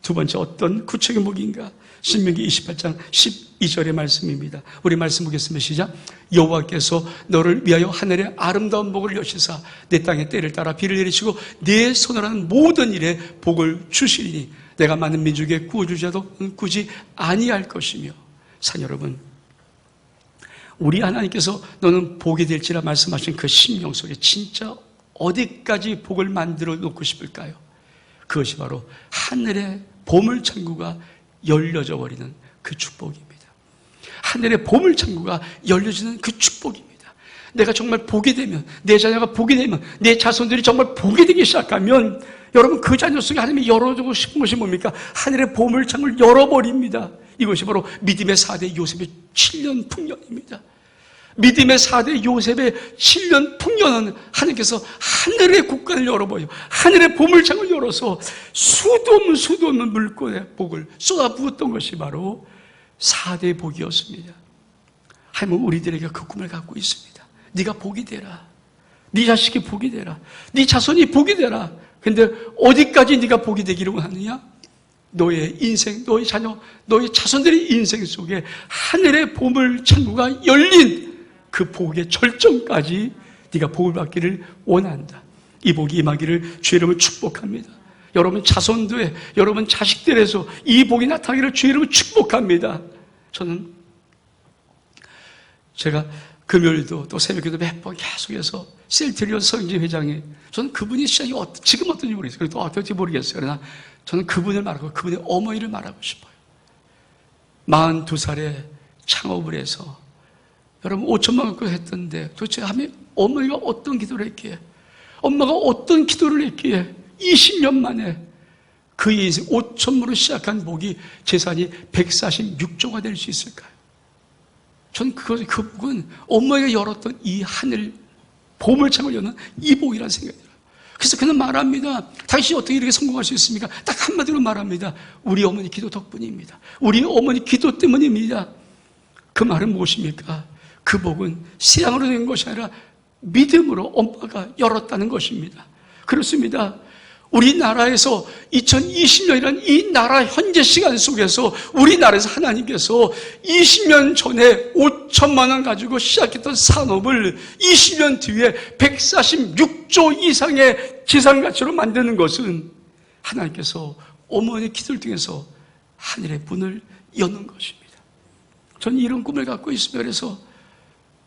두 번째, 어떤 구체적인 복인가? 신명기 28장 12절의 말씀입니다. 우리 말씀 보겠습니다. 시작. 여호와께서 너를 위하여 하늘의 아름다운 복을 여시사 내 땅의 때를 따라 비를 내리시고 내 손으로 하는 모든 일에 복을 주시리니 내가 많은 민족의 구주자도 꾸지 아니할 것이며. 산 여러분, 우리 하나님께서 너는 복이 될지라 말씀하신 그 심령 속에 진짜 어디까지 복을 만들어 놓고 싶을까요? 그것이 바로 하늘의 보물창고가 열려져 버리는 그 축복입니다. 하늘의 보물창고가 열려지는 그 축복입니다. 내가 정말 복이 되면, 내 자녀가 복이 되면, 내 자손들이 정말 복이 되기 시작하면 여러분, 그 자녀 속에 하나님이 열어주고 싶은 것이 뭡니까? 하늘의 보물창고를 열어버립니다. 이것이 바로 믿음의 4대 요셉의 7년 풍년입니다. 믿음의 4대 요셉의 7년 풍년은 하나님께서 하늘의 국간을 열어버려 하늘의 보물창을 열어서 수도 없는 물건의 복을 쏟아부었던 것이 바로 4대 복이었습니다. 하나님은 우리들에게 그 꿈을 갖고 있습니다. 네가 복이 되라. 네 자식이 복이 되라. 네 자손이 복이 되라. 근데 어디까지 네가 복이 되기를 원하느냐? 너의 인생, 너의 자녀, 너의 자손들의 인생 속에 하늘의 보물창고가 열린 그 복의 절정까지 네가 복을 받기를 원한다. 이 복이 임하기를 주의 이름으로 축복합니다. 여러분 자손들에, 여러분 자식들에서 이 복이 나타나기를 주의 이름으로 축복합니다. 제가 금요일도 또 새벽에도 몇 번 계속해서 셀트리온 성지 회장이, 저는 그분이 시장이 지금 어떤지 모르겠어요. 또 어떨지 모르겠어요. 그러나 저는 그분을 말하고 그분의 어머니를 말하고 싶어요. 42살에 창업을 해서 여러분 5천만 원 했던데 도대체 하면 어머니가 어떤 기도를 했기에, 엄마가 어떤 기도를 했기에 20년 만에 그 인생 5천만 원으로 시작한 복이 재산이 146조가 될 수 있을까요? 전 그 복은 어머니가 열었던 이 하늘 보물창을 여는 이 복이라는 생각이 들어요. 그래서 그는 말합니다. 당신이 어떻게 이렇게 성공할 수 있습니까? 딱 한마디로 말합니다. 우리 어머니 기도 덕분입니다. 우리 어머니 기도 때문입니다. 그 말은 무엇입니까? 그 복은 신앙으로 된 것이 아니라 믿음으로 엄마가 열었다는 것입니다. 그렇습니다. 우리나라에서 2020년이라는 이 나라 현재 시간 속에서 우리나라에서 하나님께서 20년 전에 5천만 원 가지고 시작했던 산업을 20년 뒤에 146조 이상의 지상 가치로 만드는 것은 하나님께서 어머니의 기도를 통해서 하늘의 문을 여는 것입니다. 저는 이런 꿈을 갖고 있습니다. 그래서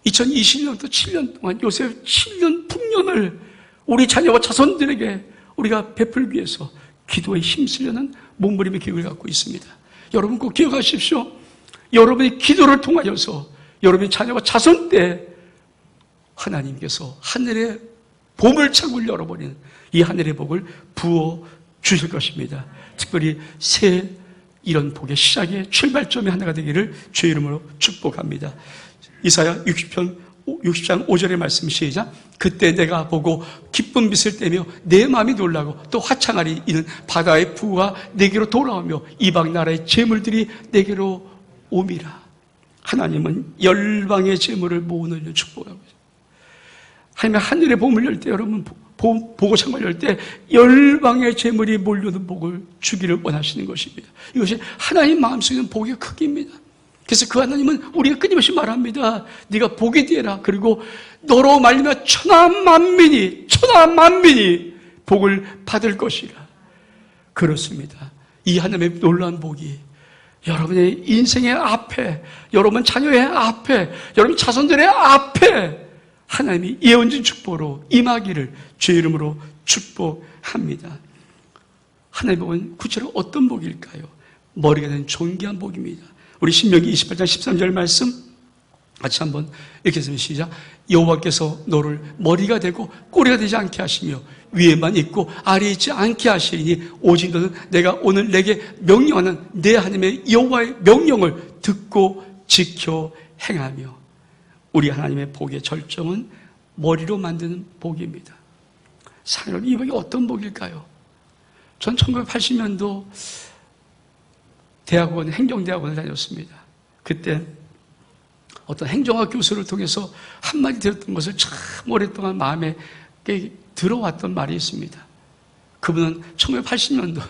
2020년부터 7년 동안 요셉 7년 풍년을 우리 자녀와 자손들에게 우리가 베풀기 위해서 기도에 힘쓰려는 몸부림의 계획을 갖고 있습니다. 여러분 꼭 기억하십시오. 여러분의 기도를 통하여서 여러분의 자녀와 자손 때 하나님께서 하늘의 보물창고를 열어버리는 이 하늘의 복을 부어 주실 것입니다. 특별히 새 이런 복의 시작의 출발점이 하나가 되기를 주의 이름으로 축복합니다. 이사야 60장 5절의 말씀 시작. 그때 내가 보고 기쁜 빛을 떼며 내 마음이 놀라고 또 화창하리. 이는 바다의 부가 내게로 돌아오며 이방 나라의 재물들이 내게로 오미라. 하나님은 열방의 재물을 모으는 축복하고 있습니다. 하나님의 하늘의 보물 열 때, 여러분 보고창고를 열 때 열방의 재물이 몰려오는 복을 주기를 원하시는 것입니다. 이것이 하나님 마음속에 있는 복의 크기입니다. 그래서 그 하나님은 우리가 끊임없이 말합니다. 네가 복이 되라. 그리고 너로 말미암아 천하 만민이 복을 받을 것이라. 그렇습니다. 이 하나님의 놀라운 복이 여러분의 인생의 앞에, 여러분 자녀의 앞에, 여러분 자손들의 앞에 하나님이 예언진 축복으로 임하기를 주의 이름으로 축복합니다. 하나님의 복은 구체로 어떤 복일까요? 머리가 된 존귀한 복입니다. 우리 신명기 28장 13절 말씀 같이 한번 읽겠습니다. 시작. 여호와께서 너를 머리가 되고 꼬리가 되지 않게 하시며 위에만 있고 아래에 있지 않게 하시리니 오직 너는 내가 오늘 내게 명령하는 내 하나님의 여호와의 명령을 듣고 지켜 행하며. 우리 하나님의 복의 절정은 머리로 만드는 복입니다. 사랑하는 이 복이 어떤 복일까요? 전 1980년도 대학원, 행정대학원을 다녔습니다. 그때 어떤 행정학 교수를 통해서 한마디 들었던 것을 참 오랫동안 마음에 들어왔던 말이 있습니다. 그분은 1980년도,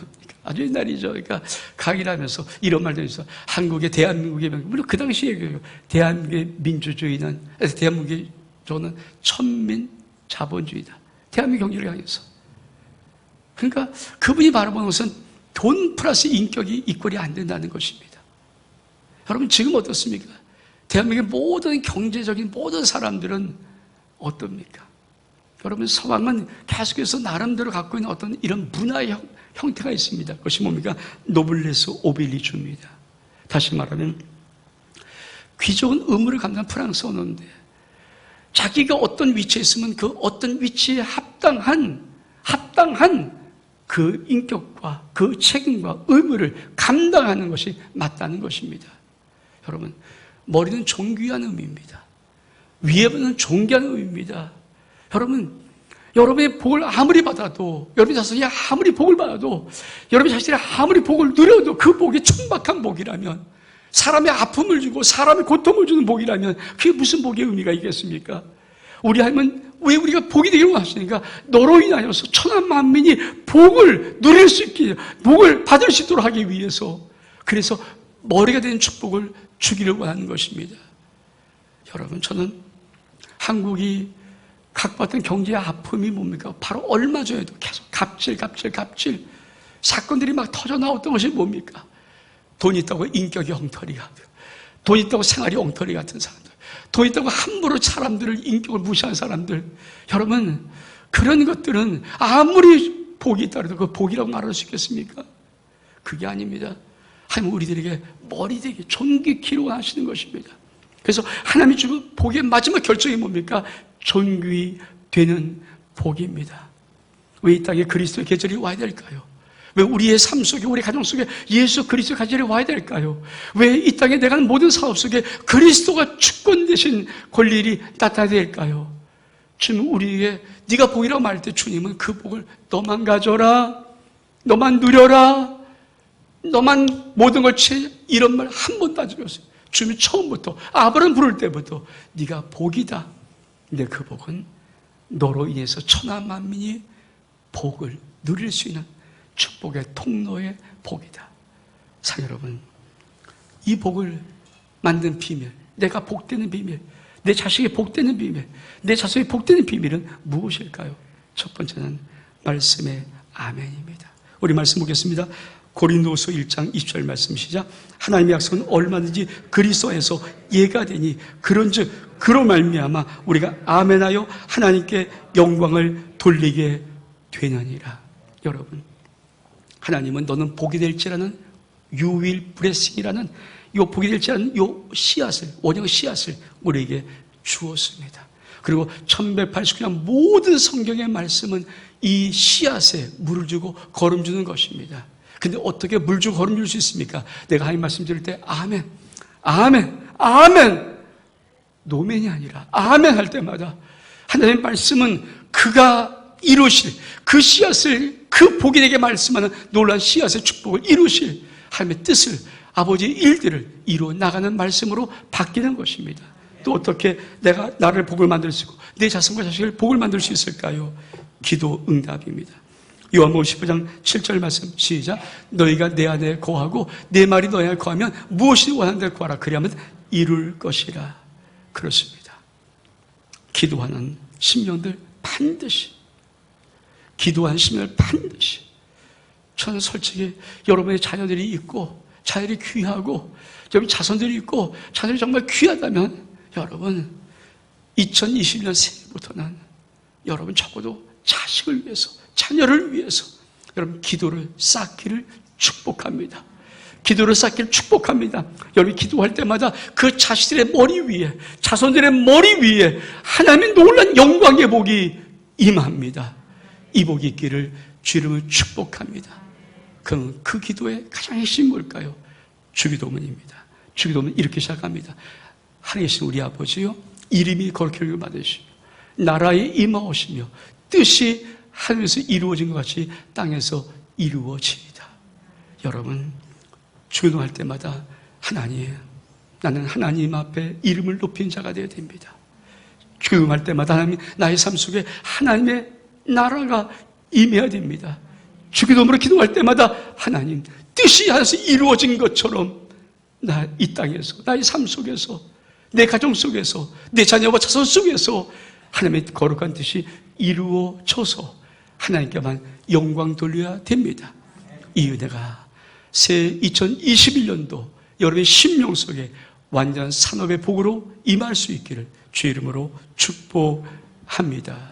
아주 옛날이죠. 그러니까 강의를 하면서 이런 말도 있어요. 한국의 대한민국의 물론 그 당시에 대한민국의 민주주의는, 대한민국의 저는 천민 자본주의다. 대한민국 경제를 향해서. 그러니까 그분이 바라보는 것은 돈 플러스 인격이 이꼴이 안 된다는 것입니다. 여러분 지금 어떻습니까? 대한민국의 모든 경제적인 모든 사람들은 어떻습니까? 여러분 서방은 계속해서 나름대로 갖고 있는 어떤 이런 문화의 형태가 있습니다. 그것이 뭡니까? 노블레스 오빌리주입니다. 다시 말하면 귀족은 의무를 감당한 프랑스 언어인데 자기가 어떤 위치에 있으면 그 어떤 위치에 합당한 그 인격과 그 책임과 의무를 감당하는 것이 맞다는 것입니다. 여러분, 머리는 존귀한 의미입니다. 위에는 존귀한 의미입니다. 여러분, 여러분의 복을 아무리 받아도, 여러분 자신이 아무리 복을 받아도, 여러분 자신이 아무리 복을 누려도 그 복이 천박한 복이라면, 사람의 아픔을 주고 사람의 고통을 주는 복이라면 그게 무슨 복의 의미가 있겠습니까? 우리 하나님은 왜 우리가 복이 되기를 원하시니까 너로 인하여서 천하 만민이 복을 누릴 수 있게, 복을 받을 수 있도록 하기 위해서, 그래서 머리가 된 축복을 주기를 원하는 것입니다. 여러분, 저는 한국이 각받던 경제의 아픔이 뭡니까? 바로 얼마 전에도 계속 갑질 사건들이 막 터져 나왔던 것이 뭡니까? 돈 있다고 인격이 엉터리 같은, 돈 있다고 생활이 엉터리 같은 사람들, 돈 있다고 함부로 사람들을 인격을 무시하는 사람들. 여러분, 그런 것들은 아무리 복이 있다 해도 그 복이라고 말할 수 있겠습니까? 그게 아닙니다. 하나님 우리들에게 머리 되게 존귀케 원하시는 것입니다. 그래서 하나님이 주는 복의 마지막 결정이 뭡니까? 존귀 되는 복입니다. 왜 이 땅에 그리스도의 계절이 와야 될까요? 왜 우리의 삶 속에, 우리 가정 속에 예수 그리스도의 계절이 와야 될까요? 왜 이 땅에 내가 하는 모든 사업 속에 그리스도가 주권 되신 권리를 나타나야 될까요? 주님 우리에게 네가 복이라고 말할 때 주님은 그 복을 너만 가져라, 너만 누려라, 너만 모든 걸 취해, 이런 말 한 번도 안 주셨어요. 주님이 처음부터 아브라함 부를 때부터 네가 복이다. 근데 그 복은 너로 인해서 천하 만민이 복을 누릴 수 있는 축복의 통로의 복이다. 사랑 여러분, 이 복을 만든 비밀, 내가 복되는 비밀, 내 자식이 복되는 비밀, 내 자손이 복되는 비밀은 무엇일까요? 첫 번째는 말씀의 아멘입니다. 우리 말씀 보겠습니다. 고린도서 1장 20절 말씀 시작. 하나님의 약속은 얼마든지 그리스도에서 예가 되니 그런즉 그로 말미암아 우리가 아멘하여 하나님께 영광을 돌리게 되느니라. 여러분, 하나님은 너는 복이 될지라는 you will blessing이라는 요 복이 될지라는 요 씨앗을, 원형 씨앗을 우리에게 주었습니다. 그리고 1189년 모든 성경의 말씀은 이 씨앗에 물을 주고 거름 주는 것입니다. 근데 어떻게 물 주고 거름 줄 수 있습니까? 내가 하나님 말씀 드릴 때 아멘, 아멘, 아멘, 노멘이 아니라 아멘 할 때마다 하나님의 말씀은 그가 이루실 그 씨앗을, 그 복인에게 말씀하는 놀라운 씨앗의 축복을 이루실 하나님의 뜻을, 아버지의 일들을 이루어 나가는 말씀으로 바뀌는 것입니다. 또 어떻게 내가 나를 복을 만들 수 있고 내 자손과 자식을 복을 만들 수 있을까요? 기도 응답입니다. 요한복음 15장 7절 말씀 시작. 너희가 내 안에 거하고 내 말이 너희 안에 거하면 무엇이 원하는 대로 구하라. 그리하면 이룰 것이라. 그렇습니다. 기도하는 심령들 반드시, 기도하는 심령들 반드시. 저는 솔직히 여러분의 자녀들이 있고 자녀들이 귀하고 여러분 자손들이 있고 자녀들이 정말 귀하다면 여러분 2021년 새해부터는 여러분 적어도 자식을 위해서, 자녀를 위해서 여러분 기도를 쌓기를 축복합니다. 기도를 쌓기를 축복합니다. 여러분이 기도할 때마다 그 자식들의 머리 위에, 자손들의 머리 위에 하나님의 놀라운 영광의 복이 임합니다. 이 복이 있기를 주 이름으로 축복합니다. 그럼 그 기도의 가장 핵심이 뭘까요? 주기도문입니다. 주기도문은 이렇게 시작합니다. 하나님 계신 우리 아버지요, 이름이 거룩히 여김을 받으시며 나라에 임하오시며 뜻이 하늘에서 이루어진 것 같이 땅에서 이루어지이다. 여러분, 주기도할 때마다 하나님, 나는 하나님 앞에 이름을 높인 자가 되어야 됩니다. 주기도할 때마다 하나님, 나의 삶 속에 하나님의 나라가 임해야 됩니다. 주기도문으로 기도할 때마다 하나님 뜻이 하늘에서 이루어진 것처럼 나 이 땅에서, 나의 삶 속에서, 내 가정 속에서, 내 자녀와 자손 속에서 하나님의 거룩한 뜻이 이루어져서 하나님께만 영광 돌려야 됩니다. 이 은혜가 새 2021년도 여러분의 심령 속에 완전 산업의 복으로 임할 수 있기를 주의 이름으로 축복합니다.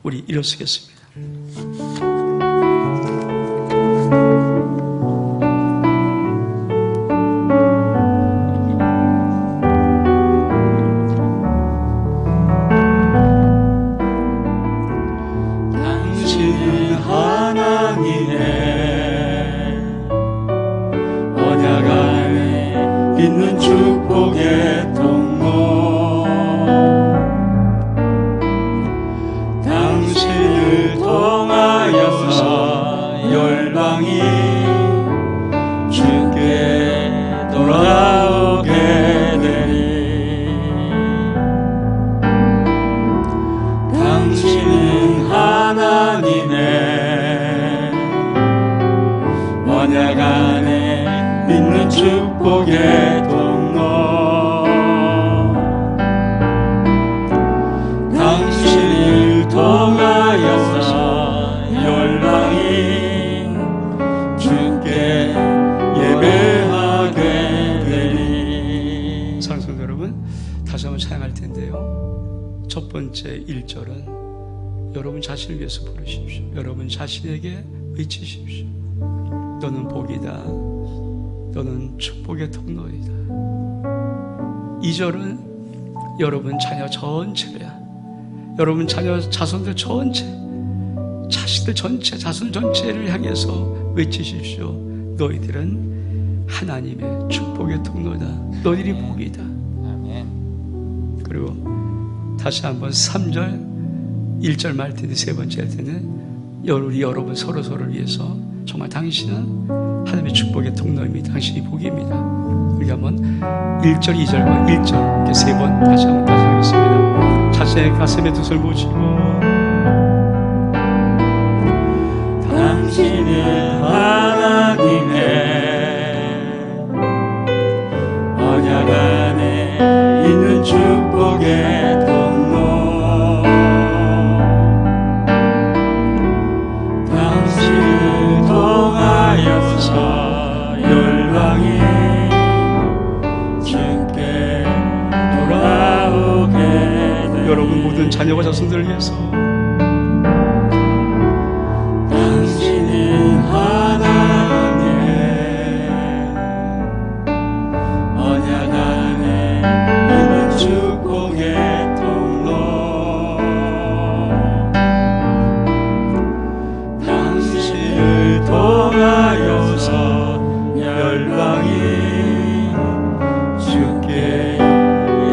우리 일어서겠습니다. 있는 축복의 통로 당신을 통하여서 열방이 주께 돌아오게 되리. 당신은 하나님의 언약 안에 있는 축복의 통로 당신을 통하여서 열방이 주께 예배하게 되리. 사랑하는 성도 여러분, 다시 한번 찬양할 텐데요, 첫 번째 1절은 여러분 자신을 위해서 부르십시오. 여러분 자신에게 외치십시오. 너는 복이다. 너는 축복의 통로이다. 2절은 여러분 자녀 전체야. 여러분 자녀 자손들 전체, 자식들 전체, 자손 전체를 향해서 외치십시오. 너희들은 하나님의 축복의 통로다. 너희들이 복이다. 아멘. 그리고 다시 한번 3절 1절 말 텐데 세 번째 할 때는 우리 여러분 서로를 위해서 정말 당신은 하나님의 축복의 통로입니다. 당신이 복입니다. 우리 한번 1절, 2절과 1절 이렇게 세 번 다시 한번 하겠습니다. 자신의 가슴에 두 손을 모시고 당신은 하나님의 언약 안에 있는 축복의 통로 당신을 통하여서 여러분 모든 자녀와 자손들을 위해서 당신은 하나님의 언약 안에 있는 축복의 통로 당신을 통하여서 열방이 주께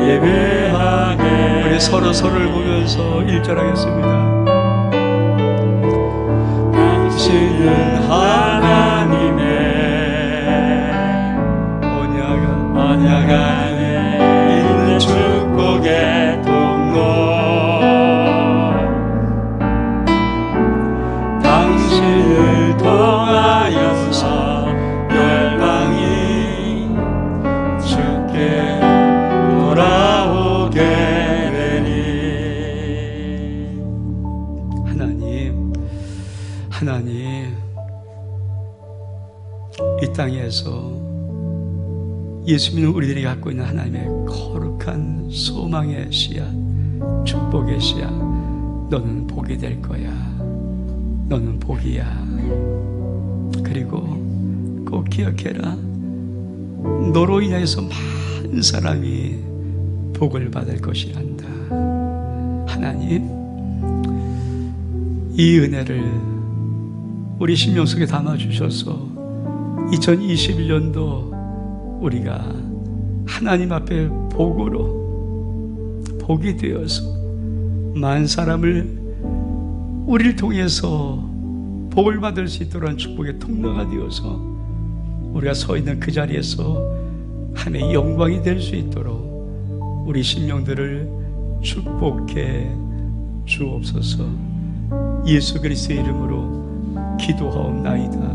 예배하게 우리 서로를 보면서 1절 하겠습니다. 당신은 하나님의 언약 안에 있는 축복의 통로 당신을 통하여서 열방이 주께 돌아오게 되니 하나님 이 땅에서 예수 믿는 우리들이 갖고 있는 하나님의 거룩한 소망의 씨앗, 축복의 씨앗, 너는 복이 될 거야. 너는 복이야. 그리고 꼭 기억해라. 너로 인해서 많은 사람이 복을 받을 것이란다. 하나님, 이 은혜를 우리 심령 속에 담아주셔서 2021년도 우리가 하나님 앞에 복이 되어서 만 사람을 우리를 통해서 복을 받을 수 있도록 한 축복의 통로가 되어서 우리가 서 있는 그 자리에서 하나님의 영광이 될 수 있도록 우리 심령들을 축복해 주옵소서. 예수 그리스도의 이름으로 기도하옵나이다.